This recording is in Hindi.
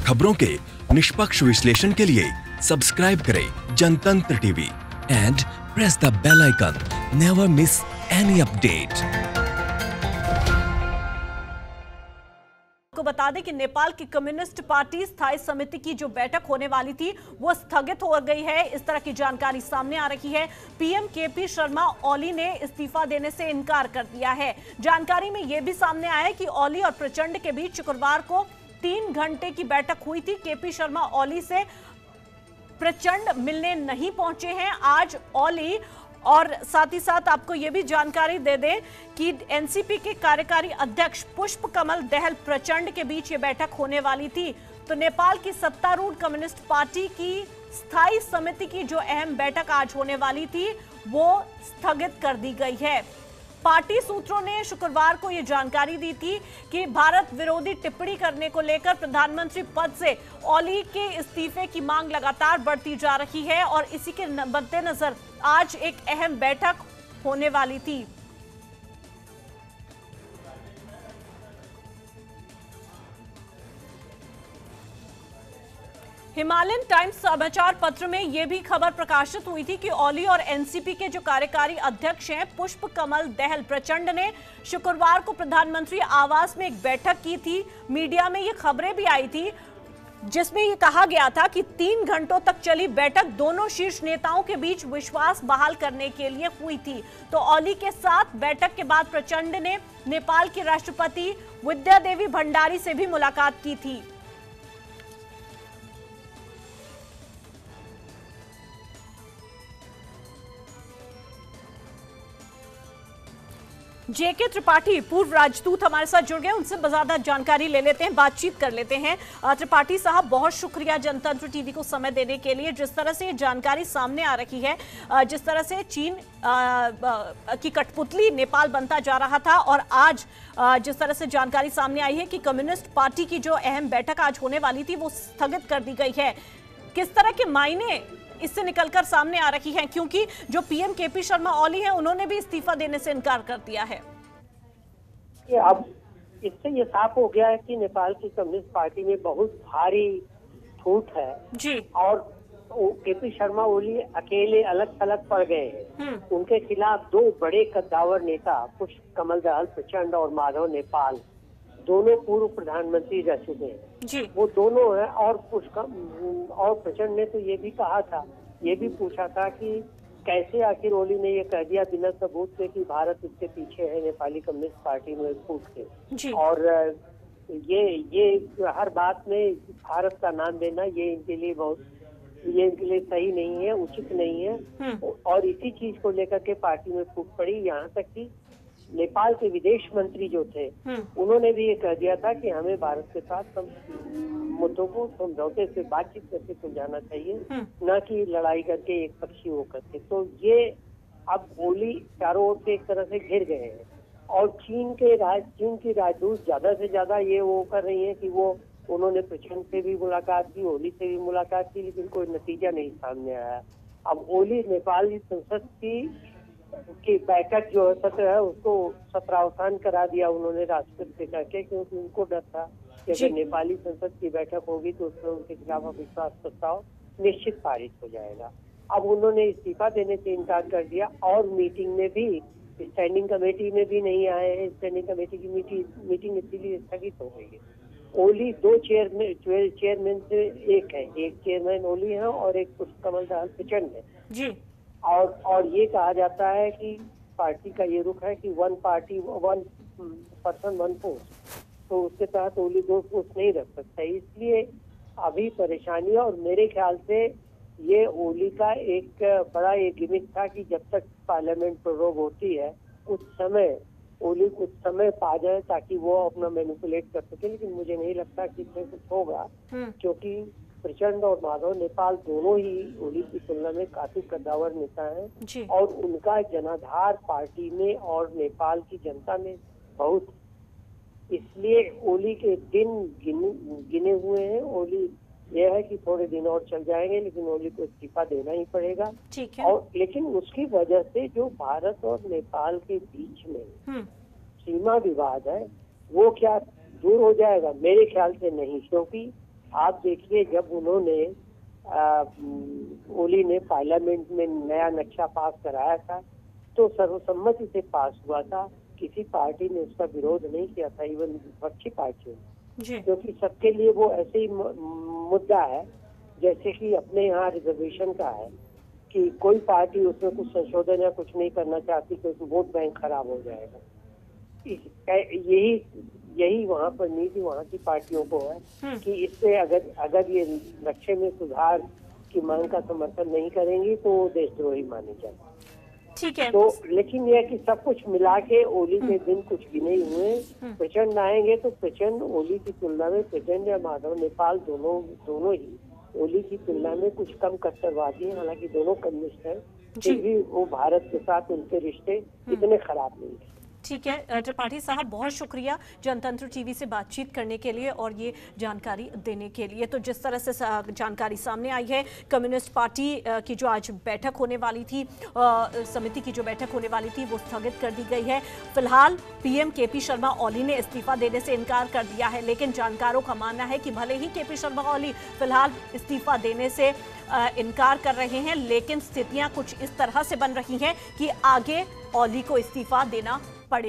खबरों के निष्पक्ष विश्लेषण के लिए सब्सक्राइब करें Jantantra TV and press the bell icon. Never miss any update. को बता दें कि नेपाल की कम्युनिस्ट पार्टी स्थायी समिति की जो बैठक होने वाली थी वो स्थगित हो गई है। इस तरह की जानकारी सामने आ रही है। पीएम केपी शर्मा ओली ने इस्तीफा देने से इनकार कर दिया है। जानकारी में यह भी सामने आया है कि ओली और प्रचंड के बीच शुक्रवार को 3 घंटे की बैठक हुई थी। केपी शर्मा ओली से प्रचंड मिलने नहीं पहुंचे हैं आज ओली। और साथ ही साथ आपको यह भी जानकारी दे दें कि एनसीपी के कार्यकारी अध्यक्ष पुष्प कमल दहल प्रचंड के बीच ये बैठक होने वाली थी। तो नेपाल की सत्तारूढ़ कम्युनिस्ट पार्टी की स्थायी समिति की जो अहम बैठक आज होने वाली थी वो स्थगित कर दी गई है। पार्टी सूत्रों ने शुक्रवार को यह जानकारी दी थी कि भारत विरोधी टिप्पणी करने को लेकर प्रधानमंत्री पद से ओली के इस्तीफे की मांग लगातार बढ़ती जा रही है और इसी के मद्देनजर आज एक अहम बैठक होने वाली थी। हिमालयन टाइम्स समाचार पत्र में यह भी खबर प्रकाशित हुई थी कि ओली और एनसीपी के जो कार्यकारी अध्यक्ष हैं पुष्प कमल दहल प्रचंड ने शुक्रवार को प्रधानमंत्री आवास में एक बैठक की थी। मीडिया में ये खबरें भी आई थी जिसमें ये कहा गया था कि 3 घंटों तक चली बैठक दोनों शीर्ष नेताओं के बीच विश्वास बहाल करने के लिए हुई थी। तो ओली के साथ बैठक के बाद प्रचंड ने नेपाल की राष्ट्रपति विद्या देवी भंडारी से भी मुलाकात की थी। जेके त्रिपाठी पूर्व राजदूत हमारे साथ जुड़ गए, उनसे ज्यादा जानकारी ले लेते हैं, बातचीत कर लेते हैं। त्रिपाठी साहब, बहुत शुक्रिया जनतंत्र टीवी को समय देने के लिए। जिस तरह से जानकारी सामने आ रही है, जिस तरह से चीन की कठपुतली नेपाल बनता जा रहा था और आज जिस तरह से जानकारी सामने आई है कि कम्युनिस्ट पार्टी की जो अहम बैठक आज होने वाली थी वो स्थगित कर दी गई है, किस तरह के मायने इससे निकलकर सामने आ रही हैं? क्योंकि जो पीएम केपी शर्मा ओली हैं उन्होंने भी इस्तीफा देने से इनकार कर दिया है। अब इससे ये साफ हो गया है कि नेपाल की कम्युनिस्ट पार्टी में बहुत भारी फूट है जी। और केपी शर्मा ओली अकेले अलग थलग पड़ गए हैं। उनके खिलाफ 2 बड़े कद्दावर नेता पुष्प कमल दहल प्रचंड और माधव नेपाल दोनों पूर्व प्रधानमंत्री रह चुके हैं जी। वो दोनों हैं। और प्रचंड ने तो ये भी कहा था, ये भी पूछा था कि कैसे आखिर ओली ने ये कह दिया बिना सबूत के कि भारत इसके पीछे है नेपाली कम्युनिस्ट पार्टी में फूट के। और ये हर बात में भारत का नाम देना ये इनके लिए सही नहीं है, उचित नहीं है। और इसी चीज को लेकर के पार्टी में फूट पड़ी। यहाँ तक कि नेपाल के विदेश मंत्री जो थे उन्होंने भी ये कह दिया था कि हमें भारत के साथ सब मुद्दों को समझौते से बातचीत करके सुलझाना चाहिए, न कि लड़ाई करके एक पक्षी हो करके। तो ये अब ओली चारों ओर से एक तरह से घिर गए हैं और चीन की राजदूत ज्यादा से ज्यादा ये वो कर रही है कि वो उन्होंने प्रचंड से भी मुलाकात की, ओली से भी मुलाकात की, लेकिन कोई नतीजा नहीं सामने आया। अब ओली नेपाली संसद की बैठक जो सत्र है उसको सत्रावसान करा दिया उन्होंने राष्ट्रपति से कहकर, क्योंकि उनको डर था कि अगर नेपाली संसद की बैठक होगी तो उसमें उनके खिलाफ अविश्वास प्रस्ताव निश्चित पारित हो जाएगा। अब उन्होंने इस्तीफा देने से इनकार कर दिया और मीटिंग में भी, स्टैंडिंग कमेटी में भी नहीं आए हैं। स्टैंडिंग कमेटी की मीटिंग इसीलिए स्थगित हो गई है। ओली 2 चेयरमैन से एक है, एक चेयरमैन ओली है और एक पुष्प कमल दहल प्रचंड है जी। और ये कहा जाता है कि पार्टी का ये रुख है कि 1 पार्टी 1 पर्सन 1 पोस्ट, तो उसके तहत ओली 2 पोस्ट नहीं रख सकता। इसलिए अभी परेशानी है और मेरे ख्याल से ये ओली का एक बड़ा एक गिमिक था कि जब तक पार्लियामेंट प्रोरोग होती है उस समय ओली कुछ समय पा जाए ताकि वो अपना मैनिपुलेट कर सके। लेकिन मुझे नहीं लगता कि इसमें कुछ होगा, क्योंकि प्रचंड और माधव नेपाल दोनों ही ओली की तुलना में काफी कद्दावर नेता हैं और उनका जनाधार पार्टी में और नेपाल की जनता में बहुत, इसलिए ओली के दिन गिने हुए हैं। ओली यह है कि थोड़े दिन और चल जाएंगे लेकिन ओली को इस्तीफा देना ही पड़ेगा। ठीक है। और लेकिन उसकी वजह से जो भारत और नेपाल के बीच में सीमा विवाद है वो क्या दूर हो जाएगा? मेरे ख्याल से नहीं, क्योंकि आप देखिए, जब उन्होंने ओली ने पार्लियामेंट में नया नक्शा पास कराया था तो सर्वसम्मति से पास हुआ था, किसी पार्टी ने उसका विरोध नहीं किया था, इवन विपक्षी पार्टियों ने, क्योंकि सबके लिए वो ऐसे ही मुद्दा है जैसे कि अपने यहाँ रिजर्वेशन का है कि कोई पार्टी उसमें कुछ संशोधन या कुछ नहीं करना चाहती तो वोट बैंक खराब हो जाएगा। यही वहाँ पर नीति वहाँ की पार्टियों को है कि इससे अगर ये नक्शे में सुधार की मांग का समर्थन नहीं करेंगी तो देशद्रोही माने जाएंगे। ठीक है। तो लेकिन यह कि सब कुछ मिला के ओली के दिन कुछ भी नहीं हुए। प्रचंड आएंगे तो प्रचंड ओली की तुलना में, प्रचंड या माधव नेपाल दोनों ही ओली की तुलना में कुछ कम कट्टरवादी हैं, हालांकि दोनों कम्युनिस्ट हैं, फिर भी वो भारत के साथ उनके रिश्ते इतने खराब नहीं है। ठीक है त्रिपाठी साहब, बहुत शुक्रिया जनतंत्र टीवी से बातचीत करने के लिए और ये जानकारी देने के लिए। तो जिस तरह से जानकारी सामने आई है, कम्युनिस्ट पार्टी की जो आज बैठक होने वाली थी, समिति की जो बैठक होने वाली थी, वो स्थगित कर दी गई है। फिलहाल पीएम केपी शर्मा ओली ने इस्तीफा देने से इनकार कर दिया है, लेकिन जानकारों का मानना है कि भले ही केपी शर्मा ओली फिलहाल इस्तीफा देने से इनकार कर रहे हैं, लेकिन स्थितियां कुछ इस तरह से बन रही हैं कि आगे ओली को इस्तीफा देना पड़ेगा।